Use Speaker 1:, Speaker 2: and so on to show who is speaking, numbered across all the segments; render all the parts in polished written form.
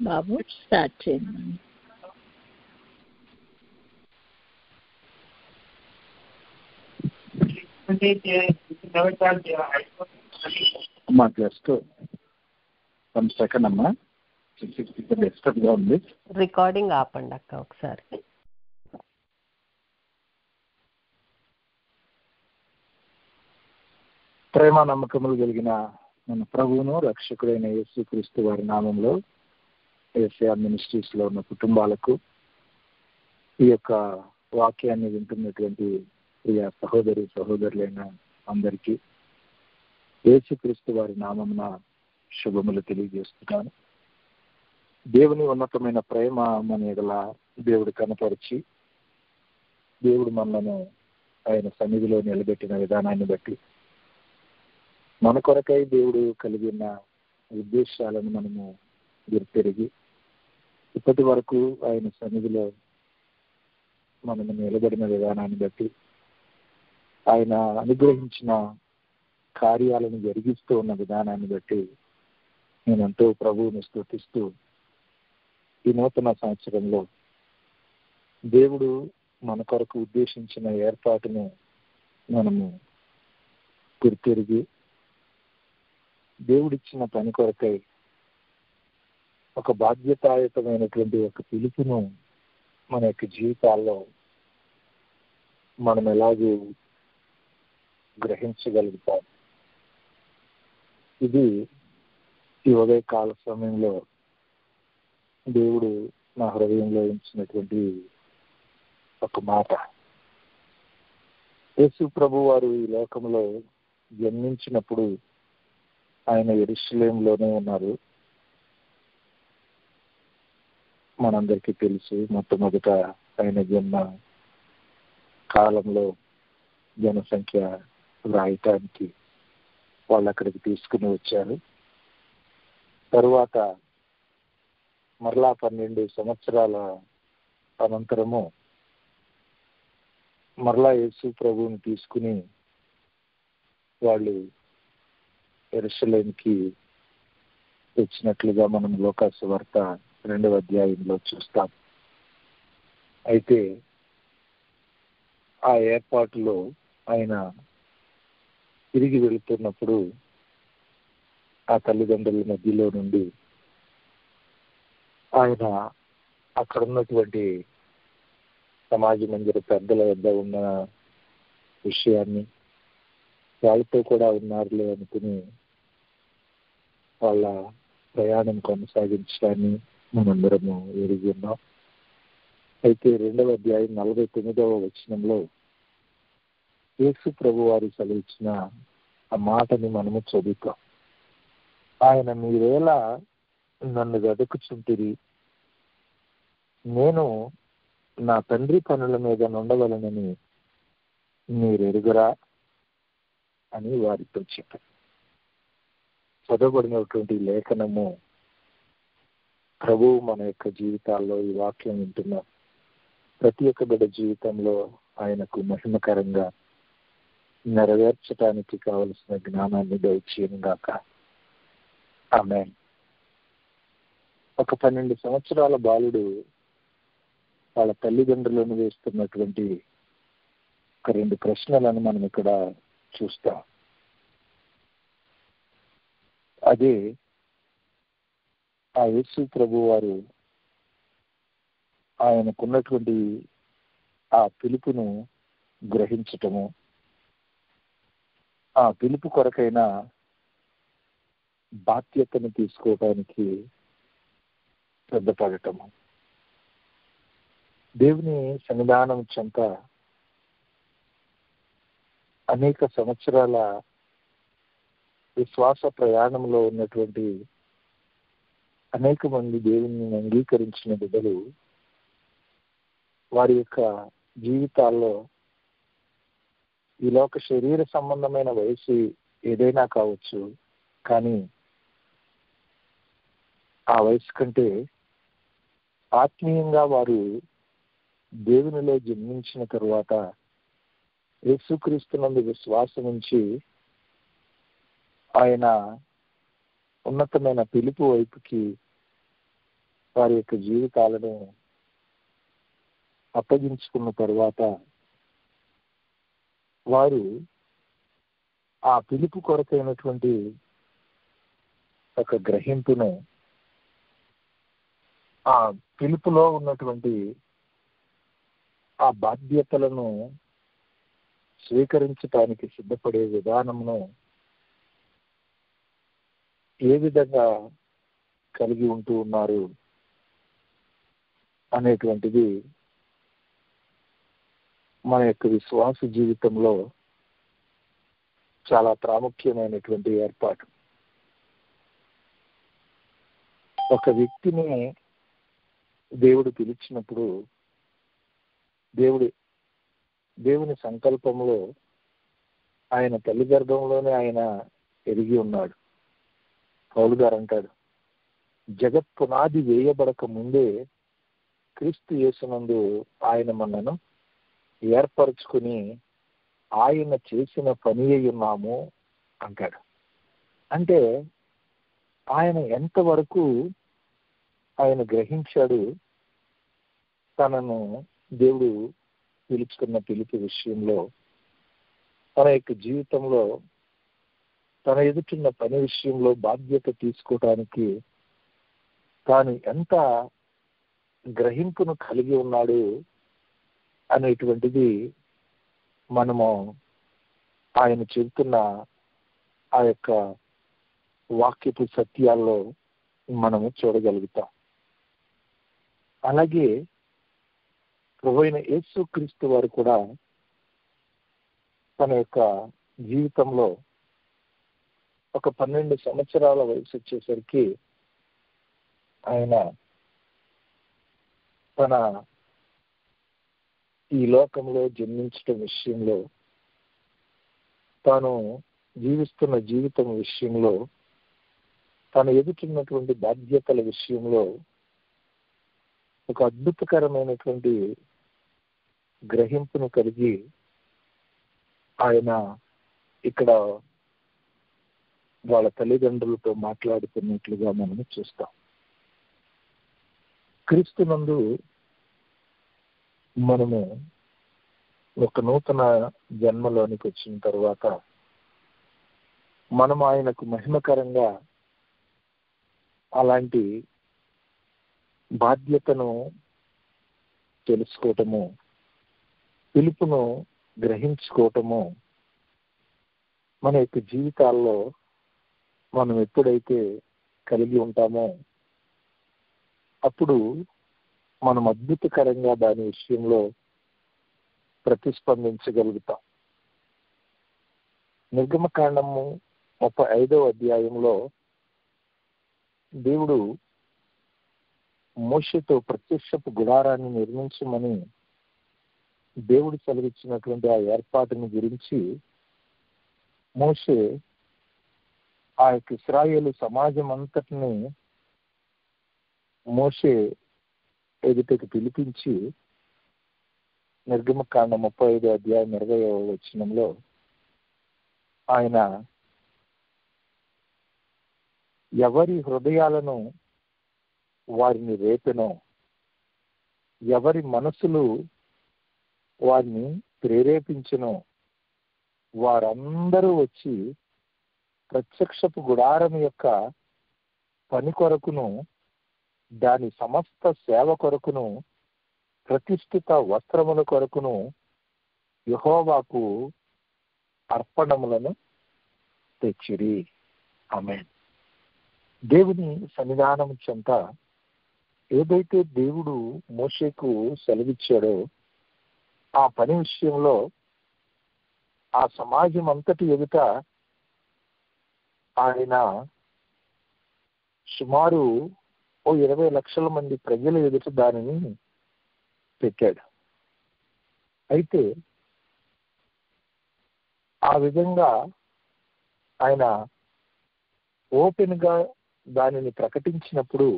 Speaker 1: బాబు start చేయండి.
Speaker 2: అమ్మా just 1 second అమ్మా, డిస్టర్బ్గా ఉంది.
Speaker 3: రికార్డింగ్ ఆపండి అక్క ఒకసారి.
Speaker 2: ప్రేమ నమ్మకములు కలిగిన మన ప్రభువును రక్షకుడైన యేసుక్రీస్తు వారి నామంలో ఏసీఆర్ మినిస్ట్రీస్ లో ఉన్న కుటుంబాలకు, ఈ యొక్క వాక్యాన్ని వింటున్నటువంటి ప్రియ సహోదరి సహోదరులైన అందరికీ యేసుక్రీస్తు వారి నామమున శుభములు తెలియజేస్తున్నాను. దేవుని ఉన్నతమైన ప్రేమ మన ఎడల దేవుడు కనపరిచి, దేవుడు మనలను ఆయన సన్నిధిలో నిలబెట్టిన విధానాన్ని బట్టి మన కొరకై దేవుడు కలిగిన ఉద్దేశాలను మనము గుర్తెరిగి ఇప్పటి వరకు ఆయన సన్నిధిలో మనము నిలబడిన విధానాన్ని బట్టి, ఆయన అనుగ్రహించిన కార్యాలను జరిగిస్తూ ఉన్న విధానాన్ని బట్టి నేనంతో ప్రభువుని స్తుతిస్తూ ఈ నూతన సంవత్సరంలో దేవుడు మన కొరకు ఉద్దేశించిన ఏర్పాటును మనము గుర్తెరిగి దేవుడిచ్చిన పని కొరకై ఒక బాధ్యతాయుతమైనటువంటి ఒక పిలుపును మన యొక్క జీవితాల్లో మనం ఎలాగూ గ్రహించగలుగుతాం. ఇది ఈ ఉదయకాల సమయంలో దేవుడు నా హృదయంలో ఉంచినటువంటి ఒక మాట. యేసు ప్రభు వారు ఈ లోకంలో జన్మించినప్పుడు ఆయన యెరూషలేములోనే ఉన్నారు. మనందరికీ తెలుసు, మొట్టమొదట ఆయన జన్మ కాలంలో జనసంఖ్య రాయటానికి వాళ్ళు అక్కడికి తీసుకుని వచ్చారు. తరువాత మరలా 12 సంవత్సరాల అనంతరము మరలా యేసు ప్రభువుని తీసుకుని వాళ్ళు యెరూషలేముకి తెచ్చినట్లుగా మనం లూకాసు వార్త 2వ అధ్యాయంలో చూస్తాం. అయితే ఆ ఏర్పాటులో ఆయన తిరిగి వెళుతున్నప్పుడు ఆ తల్లిదండ్రుల మధ్యలో నుండి ఆయన అక్కడ ఉన్నటువంటి సమాజ మందిర పెద్దల వద్ద ఉన్న విషయాన్ని, వాళ్ళతో కూడా ఉన్నారులే అనుకుని వాళ్ళ ప్రయాణం కొనసాగించడాన్ని మనందరము ఎరిగి ఉన్నాం. అయితే 2వ అధ్యాయం 49వ వచనంలో యేసు ప్రభు వారు సెలవిచ్చిన ఆ మాటని మనము చదువుతాం. ఆయన మీరేలా నన్ను వెదకుచుంటిరి, నేను నా తండ్రి పనుల మీద నుండవలనని మీరు ఎరుగురా అని వారితో చెప్పారు. చదవబడినటువంటి లేఖనము ప్రభువు మన యొక్క జీవితాల్లో ఈ వాక్యం వింటున్న ప్రతి ఒక్క బిడ్డ జీవితంలో ఆయనకు మహిమకరంగా నెరవేర్చడానికి కావలసిన జ్ఞానాన్ని దయచేయను గాక. ఆమేన్. ఒక 12 సంవత్సరాల బాలుడు వాళ్ళ తల్లిదండ్రులను వేస్తున్నటువంటి ఒక 2 ప్రశ్నలను మనం ఇక్కడ చూస్తాం. అదే ఆ యేసు ప్రభు వారు ఆయనకున్నటువంటి ఆ పిలుపును గ్రహించటము, ఆ పిలుపు కొరకైన బాధ్యతను తీసుకోవటానికి సిద్ధపడటము. దేవుని సన్నిధానం చెంత అనేక సంవత్సరాల విశ్వాస ప్రయాణంలో ఉన్నటువంటి అనేక మంది దేవుని అంగీకరించిన బిడ్డలు వారి యొక్క జీవితాల్లో ఈ లోక శరీర సంబంధమైన వయసు ఏదైనా కావచ్చు, కానీ ఆ వయసు కంటే ఆత్మీయంగా వారు దేవునిలో జన్మించిన తరువాత యేసుక్రీస్తునందు విశ్వాసం ఉంచి ఆయన ఉన్నతమైన పిలుపు వైపుకి వారి యొక్క జీవితాలను అప్పగించుకున్న తరువాత వారు ఆ పిలుపు కొరకైనటువంటి ఒక గ్రహింపును, ఆ పిలుపులో ఉన్నటువంటి ఆ బాధ్యతలను స్వీకరించడానికి సిద్ధపడే విధానమును ఏ విధంగా కలిగి ఉంటూ ఉన్నారు అనేటువంటిది మన యొక్క విశ్వాస జీవితంలో చాలా ప్రాముఖ్యమైనటువంటి ఏర్పాటు. ఒక వ్యక్తిని దేవుడు పిలిచినప్పుడు దేవుని సంకల్పంలో ఆయన తల్లి గర్భంలోనే ఆయన ఎరిగి ఉన్నాడు. పౌలు గారు అంటాడు, జగత్ పునాది వేయబడక ముందే క్రీస్తు యేసునందు ఆయన మనను ఏర్పరచుకుని ఆయన చేసిన పని అయి ఉన్నాము అంటాడు. అంటే ఆయన ఎంతవరకు ఆయన గ్రహించాడు తనను దేవుడు పిలుచుకున్న పిలుపు విషయంలో, తన యొక్క జీవితంలో తన ఎదుటిన్న పని విషయంలో బాధ్యత తీసుకోవటానికి తాను ఎంత గ్రహింపును కలిగి ఉన్నాడు అనేటువంటిది మనము ఆయన చెబుతున్న ఆ యొక్క వాక్యపు సత్యాల్లో మనము చూడగలుగుతాం. అలాగే ప్రభువైన యేసుక్రీస్తు వారు కూడా తన యొక్క జీవితంలో ఒక 12 సంవత్సరాల వయసు వచ్చేసరికి ఆయన తన ఈ లోకంలో జన్మించడం విషయంలో, తాను జీవిస్తున్న జీవితం విషయంలో, తను ఎదుటిన్నటువంటి బాధ్యతల విషయంలో ఒక అద్భుతకరమైనటువంటి గ్రహింపును కలిగి ఆయన ఇక్కడ వాళ్ళ తల్లిదండ్రులతో మాట్లాడుతున్నట్లుగా మనము చూస్తాం. క్రీస్తునందు మనము ఒక నూతన జన్మలోనికి వచ్చిన తర్వాత మనం ఆయనకు మహిమకరంగా అలాంటి బాధ్యతను తెలుసుకోవటము, పిలుపును గ్రహించుకోవటము మన యొక్క జీవితాల్లో మనం ఎప్పుడైతే కలిగి ఉంటామో అప్పుడు మనం అద్భుతకరంగా దాని విషయంలో ప్రతిస్పందించగలుగుతాం. నిర్గమకాండము 35వ అధ్యాయంలో దేవుడు మోషేతో ప్రత్యక్షపు గుడారాన్ని నిర్మించమని దేవుడు సెలవిచ్చినటువంటి ఆ ఏర్పాటుని గురించి మోషే ఆ యొక్క ఇశ్రాయేలు సమాజం అంతటిని మోషే ఎదుటకు పిలిపించి నిర్గమకాండం 35వ అధ్యాయం 20వ వచనంలో ఆయన ఎవరి హృదయాలను వారిని రేపెనో, ఎవరి మనసులు వారిని ప్రేరేపించునో వారందరూ వచ్చి ప్రత్యక్షపు గుడారం యొక్క పని కొరకును దాని సమస్త సేవ కొరకును ప్రతిష్ఠిత వస్త్రముల కొరకును యెహోవాకు అర్పణములను తెచ్చిరి. ఆమేన్. దేవుని సన్నిధానం చెంత ఏదైతే దేవుడు మోషేకు సెలవిచ్చాడో ఆ పని విషయంలో ఆ సమాజం అంతటి ఎదుట ఆయన సుమారు 20 లక్షల మంది ప్రజల ఎదుట దానిని పెట్టాడు. అయితే ఆ విధంగా ఆయన ఓపెన్ గా దానిని ప్రకటించినప్పుడు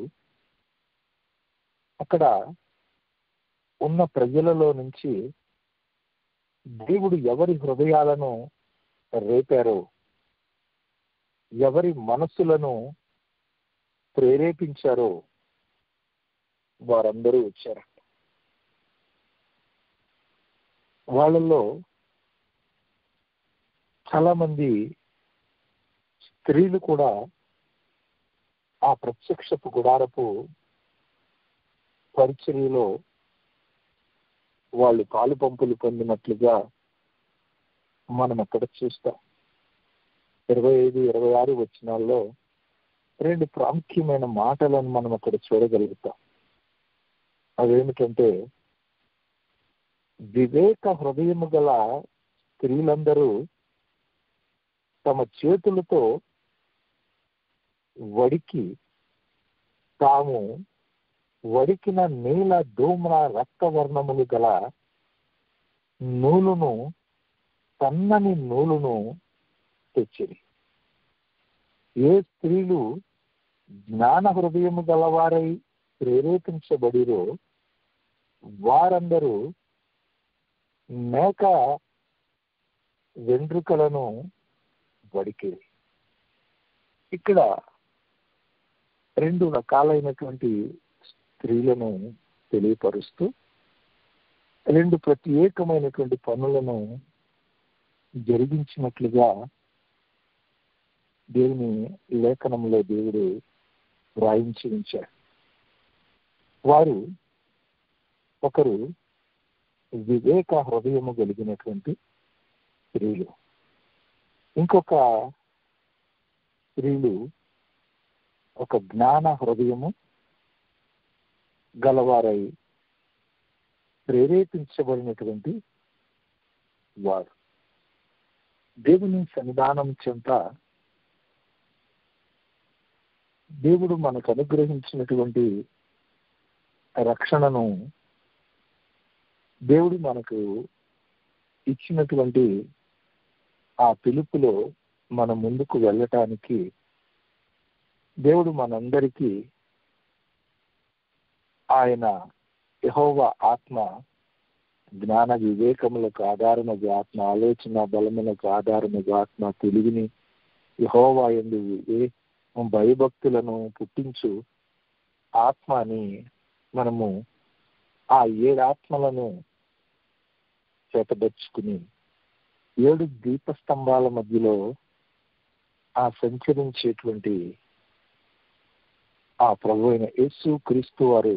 Speaker 2: అక్కడ ఉన్న ప్రజలలో నుంచి దేవుడు ఎవరి హృదయాలను రేపారో, ఎవరి మనస్సులను ప్రేరేపించారో వారందరూ వచ్చారు. వాళ్ళల్లో చాలా మంది స్త్రీలు కూడా ఆ ప్రత్యక్షపు గుడారపు పరిచర్యలో వాళ్ళు పాలు పంపులు పొందినట్లుగా మనం అక్కడ చూస్తాం. 25, 26 వచనాల్లో 2 ప్రాముఖ్యమైన మాటలను మనం అక్కడ చూడగలుగుతాం. అవేమిటంటే, వివేక హృదయము గల స్త్రీలందరూ తమ చేతులతో వడికి తాము వడికిన నీల ధూమ్ర రక్తవర్ణములు గల నూలును, సన్నని నూలును తెచ్చిరి. ఏ స్త్రీలు జ్ఞాన హృదయము గలవారై ప్రేరేపించబడిరో వారందరూ మేక వెంట్రుకలను వడికిరి. ఇక్కడ 2 రకాలైనటువంటి స్త్రీలను తెలియపరుస్తూ 2 ప్రత్యేకమైనటువంటి పనులను జరిగించినట్లుగా దేవుని లేఖనంలో దేవుడు వ్రాయించి ఉంచాడు. వారు ఒకరు వివేక హృదయము కలిగినటువంటి స్త్రీలు, ఇంకొక స్త్రీలు ఒక జ్ఞాన హృదయము గలవారై ప్రేరేపించబడినటువంటి వారు. దేవుని సన్నిధానం చెంత దేవుడు మనకు అనుగ్రహించినటువంటి రక్షణను, దేవుడు మనకు ఇచ్చినటువంటి ఆ పిలుపులో మన ముందుకు వెళ్ళటానికి దేవుడు మనందరికీ ఆయన యెహోవా ఆత్మ, జ్ఞాన వివేకములకు ఆధారముగా ఆత్మ, ఆలోచన బలములకు ఆధారముగా ఆత్మ, తెలివిని యెహోవా యందు భయభక్తులను పుట్టించు ఆత్మ అని మనము ఆ 7 ఆత్మలను చేతబర్చుకుని 7 దీపస్తంభాల మధ్యలో ఆ సంచరించేటువంటి ఆ ప్రభు అయిన యేసు క్రీస్తు వారు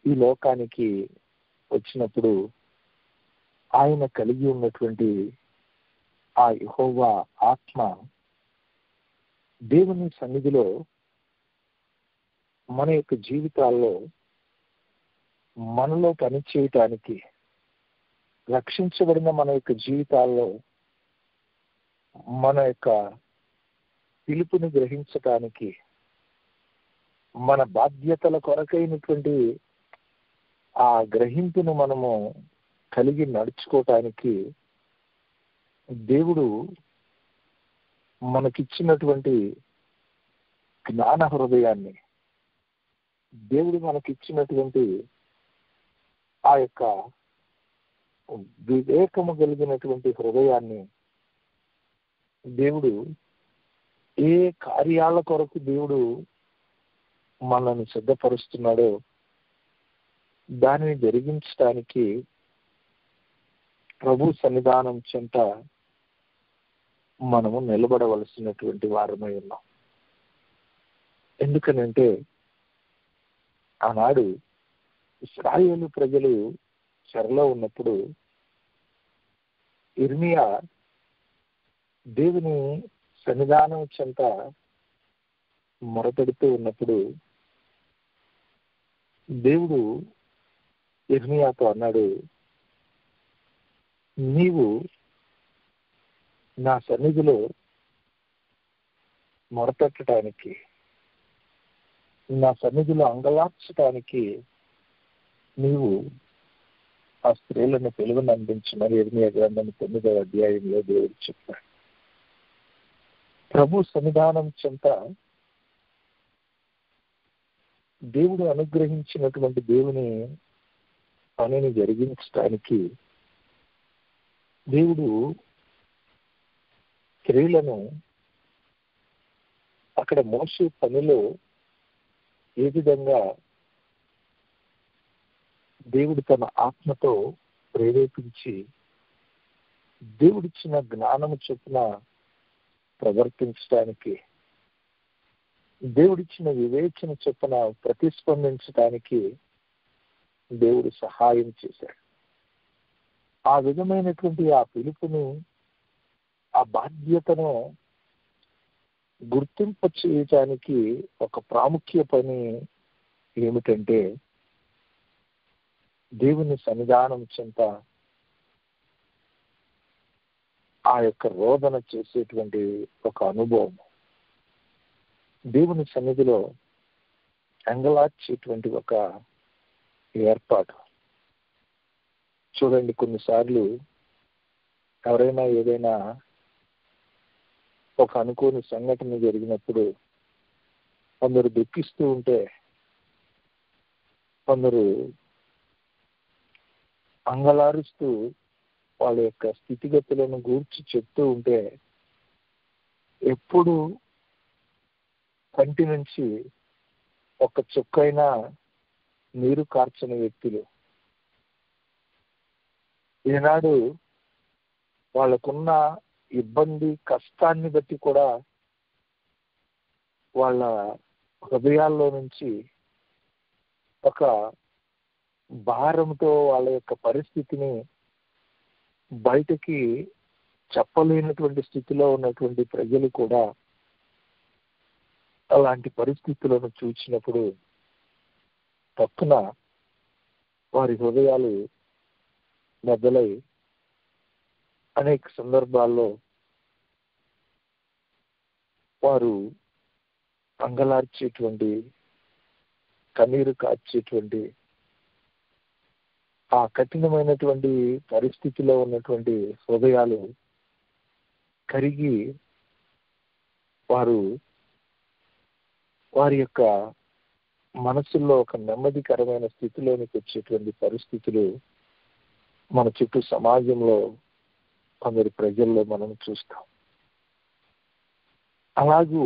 Speaker 2: ఈ లోకానికి వచ్చినప్పుడు ఆయన కలిగి ఉన్నటువంటి ఆ యెహోవా ఆత్మ దేవుని సన్నిధిలో మన యొక్క జీవితాల్లో మనలో పనిచేయటానికి, రక్షించబడిన మన యొక్క జీవితాల్లో మన యొక్క పిలుపుని గ్రహించటానికి, మన బాధ్యతల కొరకైనటువంటి ఆ గ్రహింపును మనము కలిగి నడుచుకోవటానికి దేవుడు మనకిచ్చినటువంటి జ్ఞాన హృదయాన్ని, దేవుడు మనకిచ్చినటువంటి ఆ యొక్క వివేకము కలిగినటువంటి హృదయాన్ని దేవుడు ఏ కార్యాల కొరకు దేవుడు మనల్ని సిద్ధపరుస్తున్నాడో దానిని జరిగించడానికి ప్రభు సన్నిధానం చెంత మనము నిలబడవలసినటువంటి వారమై ఉన్నాం. ఎందుకనంటే ఆనాడు ఇశ్రాయేలు ప్రజలు చెరలో ఉన్నప్పుడు ఇర్మియా దేవుని సన్నిధానం చెంత మొరపెడుతూ ఉన్నప్పుడు దేవుడు ఇర్మియాతో అన్నాడు, నీవు నా సన్నిధిలో మొరపెట్టడానికి, నా సన్నిధిలో అంగలార్చడానికి నీవు ఆ స్త్రీలను పిలువను అందించమని ఇర్మియా గ్రంథం 9వ అధ్యాయంలో దేవుడు చెప్పాడు. ప్రభు సన్నిధానం చెంత దేవుడు అనుగ్రహించినటువంటి దేవుని పనిని జరిగించడానికి దేవుడు స్త్రీలను అక్కడ మోసే పనిలో ఏ విధంగా దేవుడు తన ఆత్మతో ప్రేరేపించి దేవుడిచ్చిన జ్ఞానము చొప్పున ప్రవర్తించడానికి, దేవుడిచ్చిన వివేచన చొప్పున ప్రతిస్పందించడానికి దేవుడు సహాయం చేశాడు. ఆ విధమైనటువంటి ఆ పిలుపును, ఆ బాధ్యతను గుర్తింప చేయటానికి ఒక ప్రాముఖ్య పని ఏమిటంటే, దేవుని సన్నిధానం చెంత ఆ యొక్క రోదన చేసేటువంటి ఒక అనుభవం, దేవుని సన్నిధిలో అంగలార్చేటువంటి ఒక ఏర్పాటు. చూడండి, కొన్నిసార్లు ఎవరైనా ఏదైనా ఒక అనుకోని సంఘటన జరిగినప్పుడు కొందరు దుఃఖిస్తూ ఉంటే, కొందరు అంగలారుస్తూ వాళ్ళ యొక్క స్థితిగతులను గూర్చి చెప్తూ ఉంటే, ఎప్పుడు కంటి నుంచి ఒక చుక్కైనా నీరు కార్చని వ్యక్తులు ఈనాడు వాళ్ళకున్న ఇబ్బంది, కష్టాన్ని బట్టి కూడా వాళ్ళ హృదయాల్లో నుంచి ఒక భారంతో వాళ్ళ యొక్క పరిస్థితిని బయటకి చెప్పలేనటువంటి స్థితిలో ఉన్నటువంటి ప్రజలు కూడా అలాంటి పరిస్థితులను చూసినప్పుడు తక్కువ వారి హృదయాలు బద్దలై అనేక సందర్భాల్లో వారు అంగలార్చేటువంటి, కన్నీరు కార్చేటువంటి, ఆ కఠినమైనటువంటి పరిస్థితిలో ఉన్నటువంటి హృదయాలు కరిగి వారి యొక్క మనసుల్లో ఒక నెమ్మదికరమైన స్థితిలోనికి వచ్చేటువంటి పరిస్థితులు మన చుట్టూ సమాజంలో కొందరి ప్రజల్లో మనం చూస్తాం. అలాగూ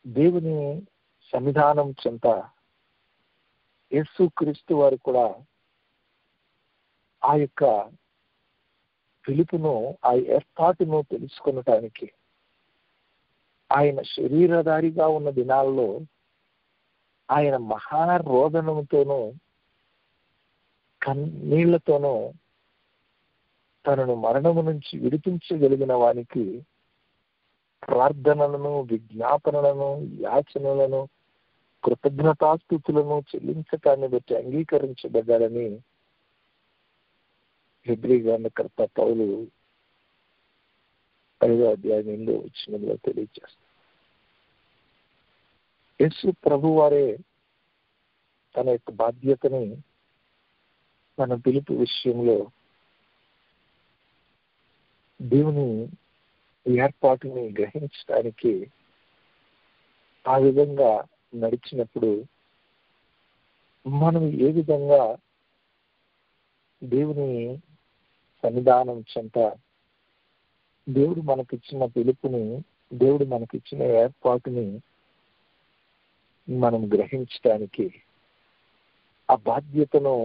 Speaker 2: దేవుని సన్నిధానం చెంత యేసుక్రీస్తు వారు కూడా ఆ యొక్క పిలుపును, ఆ ఏర్పాటును తెలుసుకొనటానికి ఆయన శరీరధారిగా ఉన్న దినాల్లో ఆయన మహారోదనముతోనూ కన్నీళ్లతోనూ తనను మరణము నుంచి విడిపించగలిగిన వానికి ప్రార్థనలను, విజ్ఞాపనలను, యాచనలను, కృతజ్ఞతాస్తుతులను చెల్లించటాన్ని బట్టి అంగీకరించబడ్డాడని హెబ్రీ గ్రంథకర్త పౌలు 5వ అధ్యాయం 8వ వచనంలో తెలియజేస్తారు. యేసు ప్రభు వారే తన యొక్క బాధ్యతని, తన పిలుపు విషయంలో దేవుని ఏర్పాటుని గ్రహించడానికి ఆ విధంగా నడిచినప్పుడు మనం ఏ విధంగా దేవుని సన్నిధానం చెంత దేవుడు మనకిచ్చిన పిలుపుని, దేవుడు మనకిచ్చిన ఏర్పాటుని మనం గ్రహించడానికి, ఆ బాధ్యతను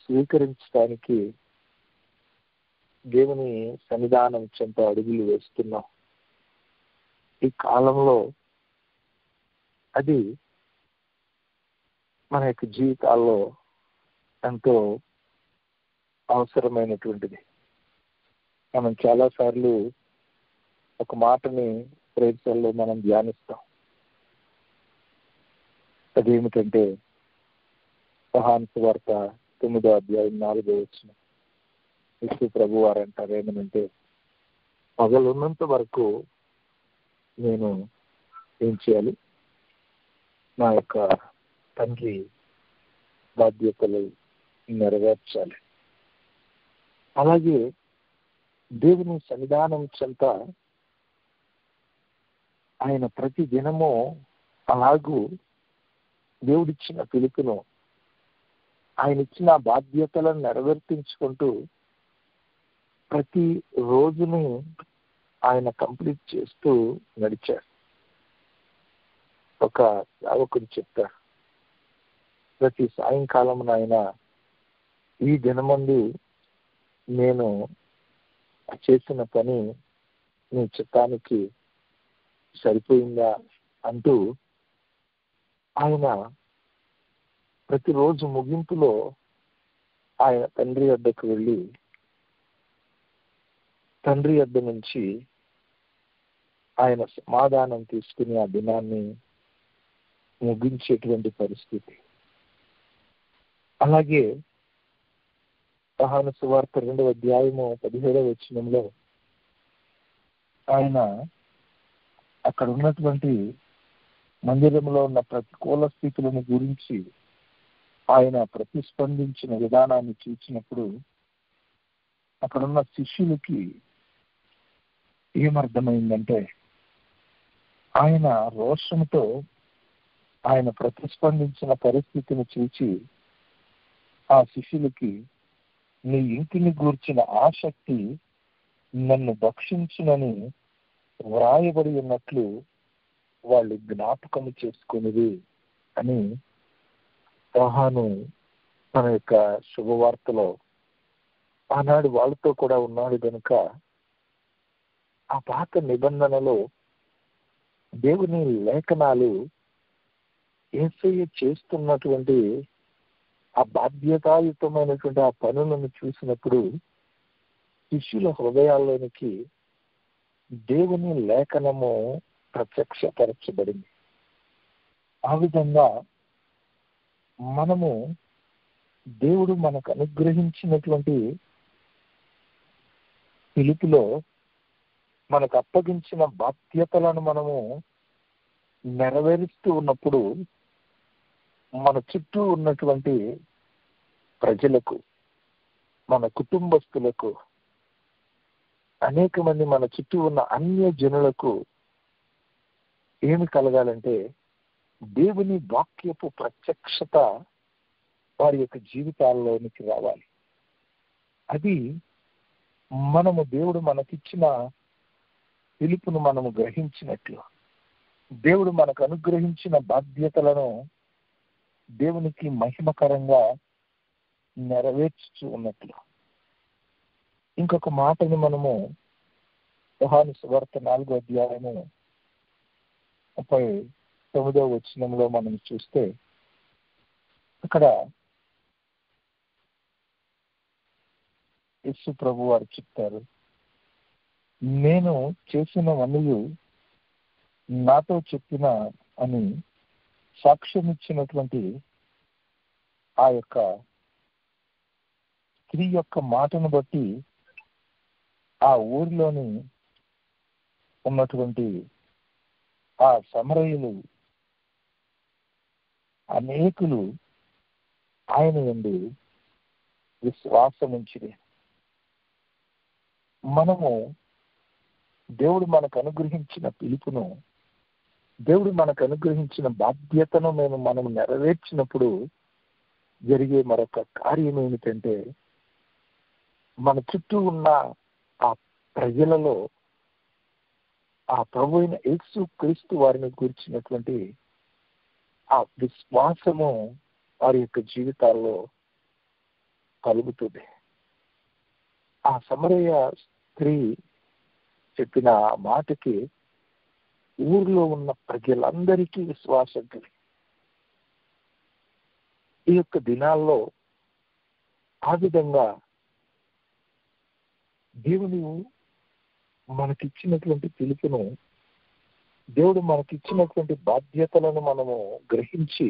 Speaker 2: స్వీకరించడానికి దేవుని సన్నిధానం చెంత అడుగులు వేస్తున్నాం. ఈ కాలంలో అది మన యొక్క జీవితాల్లో ఎంతో అవసరమైనటువంటిది. మనం చాలాసార్లు ఒక మాటని ప్రేక్షల్లో మనం ధ్యానిస్తాం. అదేమిటంటే యోహాను సువార్త 9వ అధ్యాయం 4వ వచనం. యేసు ప్రభు వారు అంటారు ఏమనంటే, పగలున్నంత వరకు నేను ఏం చేయాలి, నా యొక్క తండ్రి బాధ్యతలు నెరవేర్చాలి. అలాగే దేవుని సన్నిధానం చెంత ఆయన ప్రతి దినము అలాగూ దేవుడిచ్చిన పిలుపును, ఆయన ఇచ్చిన బాధ్యతలను నెరవేర్తించుకుంటూ ప్రతి రోజుని ఆయన కంప్లీట్ చేస్తూ నడిచారు. ఒక సేవకుడు చెప్తారు, ప్రతి సాయంకాలం నాయన ఈ దినమందు నేను చేసిన పని నీ చిత్తానికి సరిపోయిందా అంటూ ఆయన ప్రతిరోజు ముగింపులో ఆయన తండ్రి వద్దకు వెళ్ళి తండ్రి వద్ద నుంచి ఆయన సమాధానం తీసుకుని ఆ దినాన్ని ముగించేటువంటి పరిస్థితి. అలాగే యోహాను సువార్త 2వ అధ్యాయము 17వ వచనంలో ఆయన అక్కడ ఉన్నటువంటి మందిరంలో ఉన్న ప్రతికూల స్థితులను గురించి ఆయన ప్రతిస్పందించిన విధానాన్ని చూసినప్పుడు అక్కడున్న శిష్యులకి ఏమర్థమైందంటే ఆయన రోషంతో ఆయన ప్రతిస్పందించిన పరిస్థితిని చూచి ఆ శిష్యులకి నీ ఇంటిని గూర్చిన ఆసక్తి నన్ను భక్షించునని వ్రాయబడి ఉన్నట్లు వాళ్ళు జ్ఞాపకము చేసుకునేది అని యోహాను తన యొక్క శుభవార్తలో ఆనాడు వాళ్ళతో కూడా ఉన్నాడు కనుక ఆ పాత నిబంధనలో దేవుని లేఖనాలు యేసయ్య చేస్తున్నటువంటి ఆ బాధ్యతాయుతమైనటువంటి ఆ పనులను చూసినప్పుడు శిష్యుల హృదయాల్లోనికి దేవుని లేఖనము ప్రత్యక్షపరచబడింది. ఆ విధంగా మనము దేవుడు మనకు అనుగ్రహించినటువంటి పిలుపులో మనకు అప్పగించిన బాధ్యతలను మనము నెరవేరుస్తూ ఉన్నప్పుడు మన చుట్టూ ఉన్నటువంటి ప్రజలకు, మన కుటుంబస్తులకు, అనేక మంది మన చుట్టూ ఉన్న అన్య జనులకు ఏమి కలగాలంటే దేవుని వాక్యపు ప్రత్యక్షత వారి యొక్క జీవితాల్లోనికి రావాలి. అది మనము దేవుడు మనకిచ్చిన పిలుపును మనము గ్రహించినట్లు, దేవుడు మనకు అనుగ్రహించిన బాధ్యతలను దేవునికి మహిమకరంగా నెరవేర్చు ఉన్నట్లు. ఇంకొక మాటని మనము యోహాను సువార్త 4వ అధ్యాయము 39వ వచనంలో మనం చూస్తే అక్కడ యేసు ప్రభు వారు చెప్తారు, నేను చేసినవన్నీ నాతో చెప్పిన అని సాక్ష్యం ఇచ్చినటువంటి ఆ యొక్క స్త్రీ యొక్క మాటను బట్టి ఆ ఊరిలోని ఉన్నటువంటి ఆ సమరయులు అనేకులు ఆయన యందు విశ్వాసముంచిరి. మనము దేవుడు మనకు అనుగ్రహించిన పిలుపును, దేవుడు మనకు అనుగ్రహించిన బాధ్యతను మనం నెరవేర్చినప్పుడు జరిగే మరొక కార్యం ఏమిటంటే మన చుట్టూ ఉన్న ఆ ప్రజలలో ఆ ప్రభు అయిన యేసు క్రీస్తు వారిని గురించినటువంటి ఆ విశ్వాసము వారి యొక్క జీవితాల్లో కలుగుతుంది. ఆ సమరయ స్త్రీ చెప్పిన మాటకి ఊర్లో ఉన్న ప్రజలందరికీ విశ్వాసం కలిగి ఈ యొక్క దినాల్లో ఆ విధంగా దేవుని మనకిచ్చినటువంటి పిలుపును, దేవుడు మనకిచ్చినటువంటి బాధ్యతలను మనము గ్రహించి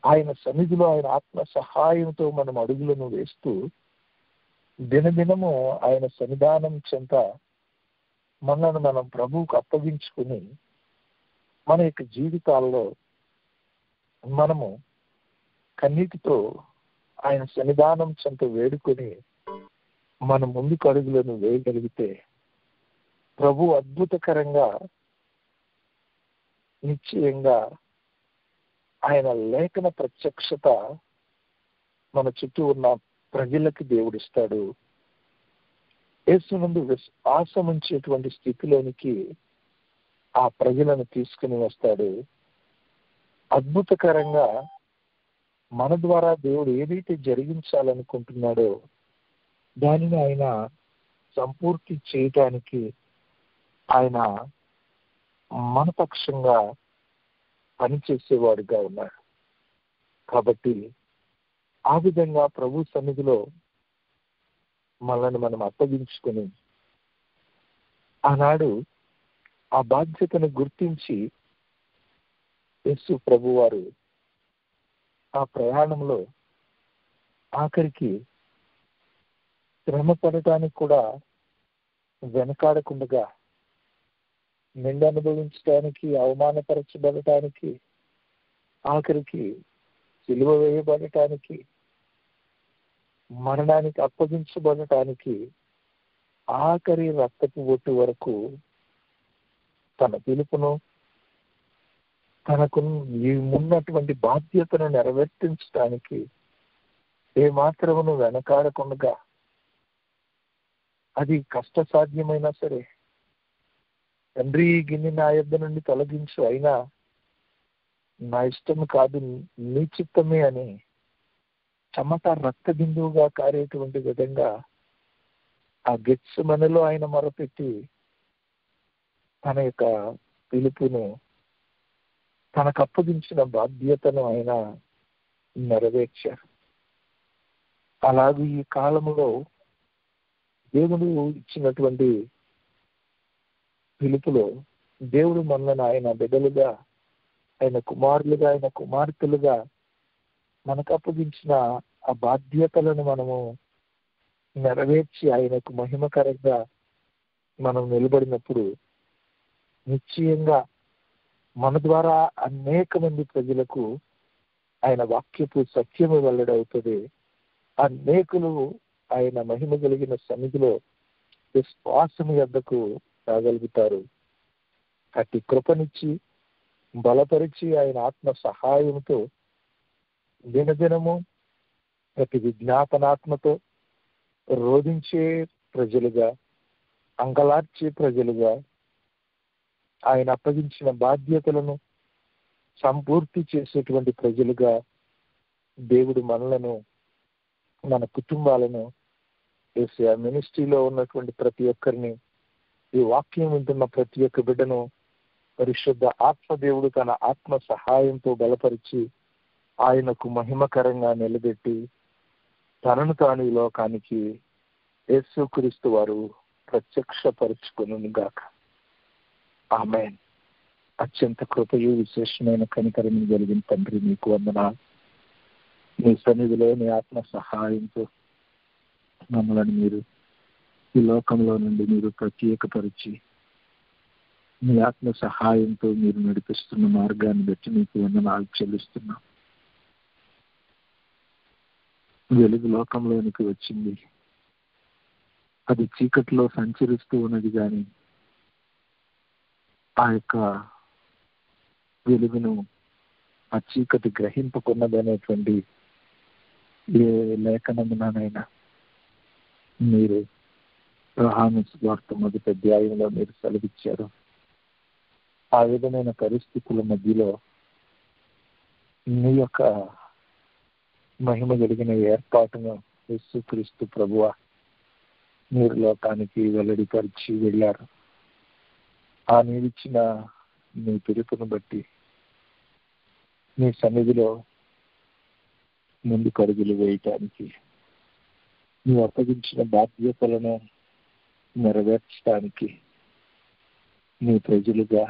Speaker 2: ఆయన సన్నిధిలో ఆయన ఆత్మ సహాయంతో మనం అడుగులను వేస్తూ దినదినము ఆయన సన్నిధానం చెంత మనల్ని మనం ప్రభువుకు అప్పగించుకుని మన యొక్క జీవితాల్లో మనము కన్నీటితో ఆయన సన్నిధానం చెంత వేడుకొని మన ముందుకు అడుగులను వేయగలిగితే ప్రభు అద్భుతకరంగా నిశ్చయంగా ఆయన లేఖన ప్రత్యక్షత మన చుట్టూ ఉన్న ప్రజలకి దేవుడిస్తాడు. యేసు నందు విశ్వాసం ఉంచేటువంటి స్థితిలోనికి ఆ ప్రజలను తీసుకుని వస్తాడు. అద్భుతకరంగా మన ద్వారా దేవుడు ఏదైతే జరిగించాలనుకుంటున్నాడో దానిని ఆయన సంపూర్తి చేయటానికి ఆయన మన పక్షంగా పనిచేసేవాడుగా ఉన్నాడు. కాబట్టి ఆ విధంగా ప్రభు సన్నిధిలో మనల్ని మనం అప్పగించుకొని ఆనాడు ఆ బాధ్యతను గుర్తించి యేసు ప్రభు వారు ఆ ప్రయాణంలో ఆఖరికి శ్రమ పడటానికి కూడా వెనకాడకుండా నింద అనుభవించడానికి, అవమానపరచబడటానికి, ఆఖరికి సిలువ వేయబడటానికి, మరణానికి అప్పగించబడటానికి, ఆఖరి రక్తపు బొట్టు వరకు తన పిలుపును, తనకు ఉన్నటువంటి బాధ్యతను నెరవేర్తించడానికి ఏమాత్రమును వెనకాడకుండా, అది కష్టసాధ్యమైనా సరే, తండ్రి గిన్నె నా యొద్ద నుండి తొలగించు, అయినా నా ఇష్టం కాదు నీ చిత్తమే అని చెమట రక్త బిందువుగా కారేటువంటి విధంగా ఆ గెత్సెమనెలో ఆయన మొరపెట్టి తన యొక్క పిలుపును, తనకు అప్పగించిన బాధ్యతను ఆయన నెరవేర్చారు. అలాగే ఈ కాలంలో దేవుడు ఇచ్చినటువంటి పిలుపులో దేవుడు మనల్ని ఆయన బిడ్డలుగా, ఆయన కుమారులుగా, ఆయన కుమార్తెలుగా మనకు అప్పగించిన ఆ బాధ్యతలను మనము నెరవేర్చి ఆయనకు మహిమకరంగా మనం నిలబడినప్పుడు నిశ్చయంగా మన ద్వారా అనేక మంది ప్రజలకు ఆయన వాక్యపు సత్యము వెల్లడవుతుంది. అనేకులు ఆయన మహిమ కలిగిన సన్నిధిలో విశ్వాసము యొద్దకు రాగలుగుతారు. అట్టి కృపనిచ్చి బలపరిచి ఆయన ఆత్మ సహాయంతో దినదినము ప్రతి విజ్ఞాపనాత్మతో రోధించే ప్రజలుగా, అంగలార్చే ప్రజలుగా, ఆయన అప్పగించిన బాధ్యతలను సంపూర్తి చేసేటువంటి ప్రజలుగా దేవుడు మనలను, మన కుటుంబాలను, యేసయ్య మినిస్ట్రీలో ఉన్నటువంటి ప్రతి ఒక్కరిని, ఈ వాక్యం వింటున్న ప్రతి ఒక్క బిడ్డను పరిశుద్ధ ఆత్మదేవుడు తన ఆత్మ సహాయంతో బలపరిచి ఆయనకు మహిమకరంగా నిలబెట్టి తనను తాను ఈ లోకానికి యేసుక్రీస్తు వారు ప్రత్యక్షపరుచుకొనుగాక. ఆమేన్. అత్యంత కృపయు విశేషమైన కనికరము కలిగిన తండ్రి, మీకు వందనాలు. మీ సన్నిధిలో నీ ఆత్మ సహాయంతో మమ్మల్ని మీరు ఈ లోకంలో నుండి మీరు ప్రత్యేకపరిచి మీ ఆత్మ సహాయంతో మీరు నడిపిస్తున్న మార్గాన్ని బట్టి మీకు వందనాలు చెల్లిస్తున్నాం. వెలుగు లోకంలోనికి వచ్చింది, అది చీకటిలో సంచరిస్తూ ఉన్నది, కానీ ఆ యొక్క వెలుగును ఆ చీకటి గ్రహింపకున్నదనేటువంటి ఏ లేఖనమునైనా మీరు యోహాను సువార్త 1వ అధ్యాయంలో మీరు సెలవిచ్చారు. ఆ విధమైన పరిస్థితుల మధ్యలో మీ యొక్క మహిమ కలిగిన ఏర్పాటును యేసుక్రీస్తు ప్రభువా మీరు లోకానికి వెల్లడిపరిచి వెళ్ళారు. ఆ నీవిచ్చిన మీ పిలుపును బట్టి మీ సన్నిధిలో ముందు కరుగులు వేయటానికి, మీ అప్పగించిన బాధ్యతలను నెరవేర్చడానికి మీ ప్రజలుగా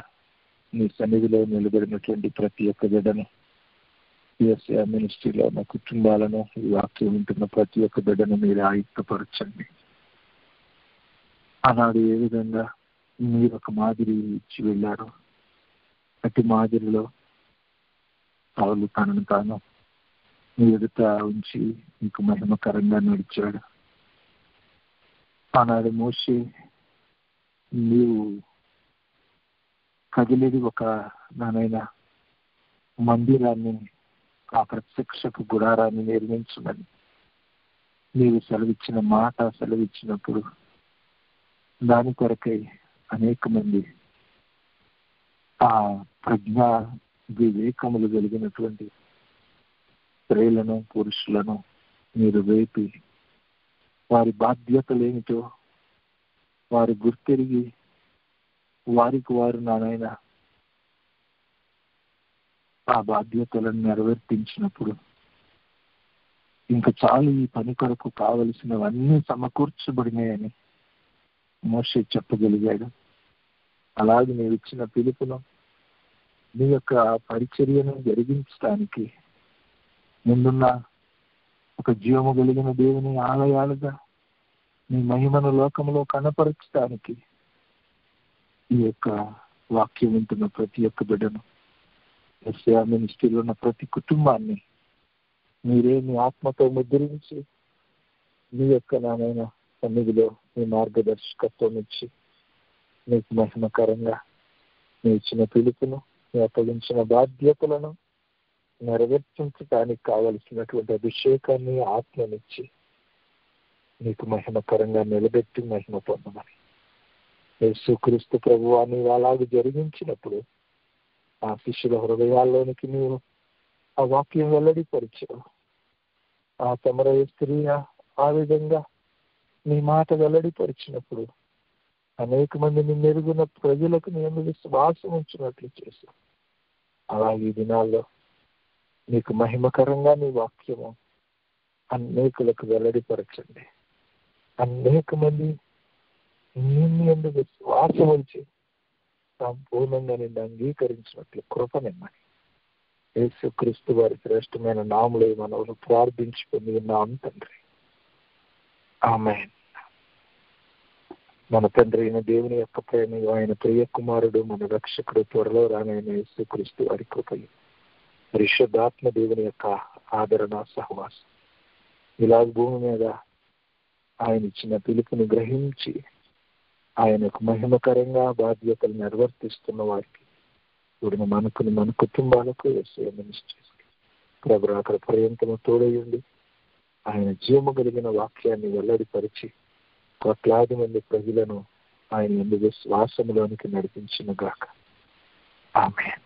Speaker 2: మీ సన్నిధిలో నిలబడినటువంటి ప్రతి ఒక్క బిడ్డను, యేసయ్య మినిస్ట్రీలో ఉన్న కుటుంబాలను, ఈ వాక్యం వింటున్న ప్రతి ఒక్క బిడ్డను మీరు ఆయుక్తపరచండి. ఆనాడు ఏ విధంగా మీరు ఒక మాదిరి ఇచ్చి వెళ్ళారు, అట్టి మాదిరిలో పౌలు తనను తాను మీ ఎదుట ఉంచి మీకు మహిమకరంగా నడిచాడు. ఆనాడు మోషే నీవు కదిలేది ఒక నానైనా మందిరాన్ని, ఆ ప్రత్యక్షపు గుడారాన్ని నిర్మించమని నీవు సెలవిచ్చిన మాట సెలవిచ్చినప్పుడు దాని కొరకై అనేక మంది ఆ ప్రజ్ఞా వివేకములు కలిగినటువంటి స్త్రీలను పురుషులను మీరు వేపి వారి బాధ్యతలేమిటో వారి గుర్తెరిగి వారికి వారు నాయన ఆ బాధ్యతలను నెరవేర్తించినప్పుడు ఇంకా చాలు, ఈ పని కొరకు కావలసినవన్నీ సమకూర్చబడినాయని మోషే చెప్పగలిగాడు. అలాగే నీవు ఇచ్చిన పిలుపును నీ యొక్క పరిచర్యను జరిగించడానికి ముందున్న ఒక జీవము కలిగిన దేవుని ఆలయాలుగా నీ మహిమను లోకంలో కనపరచడానికి ఈ యొక్క వాక్యం వింటున్న ప్రతి ఒక్క బిడ్డను, ఎస్ఐ మినిస్ట్రీలో ఉన్న ప్రతి కుటుంబాన్ని మీరే మీ ఆత్మతో ముద్రించి మీ యొక్క నాయన సన్నిధిలో మీ మార్గదర్శకత్వం ఇచ్చి మీకు మహిమకరంగా మీ ఇచ్చిన పిలుపును, మీ అప్పగించిన బాధ్యతలను నెరవేర్చడానికి కావలసినటువంటి అభిషేకాన్ని, ఆత్మనిచ్చి మీకు మహిమకరంగా నిలబెట్టి మహిమ పొందమని యేసుక్రీస్తు ప్రభువాన్ని అలాగే జరిగించినప్పుడు ఆ శిష్యుల హృదయాల్లోనికి నీవు ఆ వాక్యం వెల్లడిపరిచావు. ఆ సమరయ స్త్రీ ఆ విధంగా నీ మాట వెల్లడిపరిచినప్పుడు అనేక మంది నిన్ను ఎరుగున్న ప్రజలకు నేను విశ్వాసం ఉంచినట్లు చేశావు. అలాగే ఈ దినాల్లో నీకు మహిమకరంగా నీ వాక్యము అనేకులకు వెల్లడిపరచండి. అనేక మంది నిన్ను ఎందుకు విశ్వాసం ఉంచి సంపూర్ణంగా నిన్ను అంగీకరించినట్లు కృపనిమ్మని యేసుక్రీస్తు వారి శ్రేష్టమైన నామములో మనవులు ప్రార్థించుకొని ఉన్నాం తండ్రి. ఆమేన్. మన తండ్రి అయిన దేవుని యొక్క ప్రేమ, ఆయన ప్రియ కుమారుడు మన రక్షకుడు త్వరలో రానైన యేసుక్రీస్తు వారి కృపయు పరిశుద్ధాత్మ దేవుని యొక్క ఆదరణ సహవాసం ఇలాగ భూమి మీద ఆయన ఇచ్చిన పిలుపుని గ్రహించి ఆయనకు మహిమకరంగా బాధ్యతలు నిర్వర్తిస్తున్న వారికి ఇప్పుడు మనకుని మన కుటుంబాలకు ప్రభురాకర పర్యంతము తోడయుండి ఆయన జీవము కలిగిన వాక్యాన్ని వెల్లడిపరిచి కోట్లాది మంది ప్రజలను ఆయన ఎందుకు శ్వాసములోనికి నడిపించిన గాక. ఆమేన్.